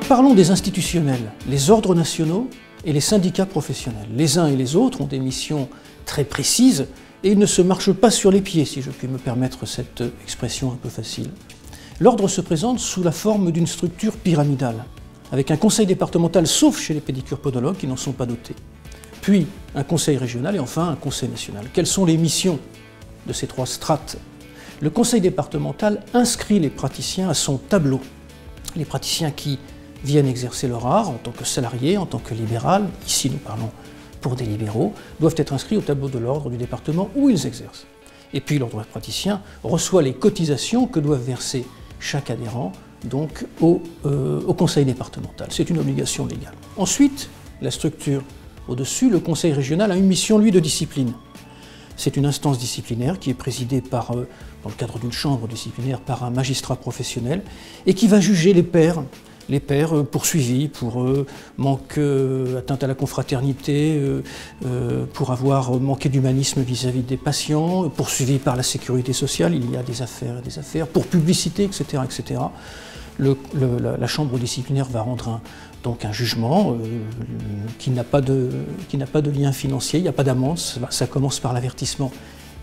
Parlons des institutionnels, les ordres nationaux et les syndicats professionnels. Les uns et les autres ont des missions très précises et ils ne se marchent pas sur les pieds, si je puis me permettre cette expression un peu facile. L'ordre se présente sous la forme d'une structure pyramidale, avec un conseil départemental, sauf chez les pédicures-podologues qui n'en sont pas dotés, puis un conseil régional et enfin un conseil national. Quelles sont les missions de ces trois strates? Le conseil départemental inscrit les praticiens à son tableau. Les praticiens qui viennent exercer leur art en tant que salariés, en tant que libéral, ici nous parlons pour des libéraux, doivent être inscrits au tableau de l'ordre du département où ils exercent. Et puis l'ordre praticien reçoit les cotisations que doivent verser chaque adhérent donc au conseil départemental. C'est une obligation légale. Ensuite, la structure au-dessus, le conseil régional a une mission, lui, de discipline. C'est une instance disciplinaire qui est présidée par, dans le cadre d'une chambre disciplinaire, par un magistrat professionnel et qui va juger les pairs poursuivis pour manque, atteinte à la confraternité, pour avoir manqué d'humanisme vis-à-vis des patients, poursuivis par la sécurité sociale, il y a des affaires, pour publicité, etc. etc. La chambre disciplinaire va rendre donc un jugement qui n'a pas de lien financier, il n'y a pas d'amende, ça commence par l'avertissement.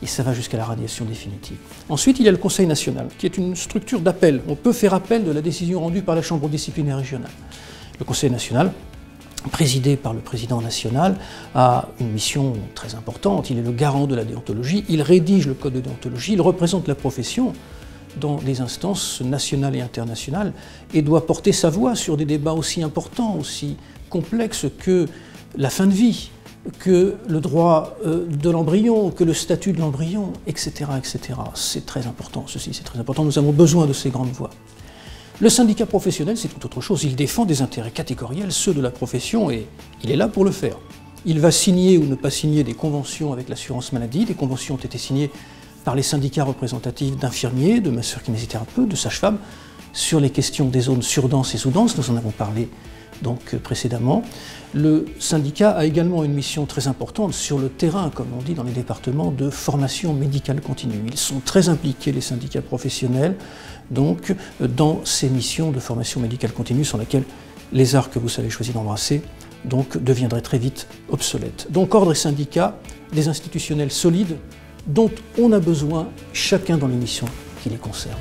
Et ça va jusqu'à la radiation définitive. Ensuite, il y a le Conseil national, qui est une structure d'appel. On peut faire appel de la décision rendue par la Chambre disciplinaire régionale. Le Conseil national, présidé par le président national, a une mission très importante. Il est le garant de la déontologie, il rédige le code de déontologie, il représente la profession dans les instances nationales et internationales et doit porter sa voix sur des débats aussi importants, aussi complexes que la fin de vie, que le droit de l'embryon, que le statut de l'embryon, etc., etc. C'est très important, ceci c'est très important, nous avons besoin de ces grandes voix. Le syndicat professionnel, c'est tout autre chose, il défend des intérêts catégoriels, ceux de la profession, et il est là pour le faire. Il va signer ou ne pas signer des conventions avec l'assurance maladie, des conventions ont été signées par les syndicats représentatifs d'infirmiers, de masseurs-kinésithérapeutes, de sages-femmes, sur les questions des zones surdenses et sous-denses, nous en avons parlé donc précédemment. Le syndicat a également une mission très importante sur le terrain, comme on dit dans les départements, de formation médicale continue. Ils sont très impliqués, les syndicats professionnels, donc dans ces missions de formation médicale continue sur lesquelles les arts que vous avez choisi d'embrasser donc deviendraient très vite obsolètes. Donc ordre et syndicats, des institutionnels solides dont on a besoin chacun dans les missions qui les concernent.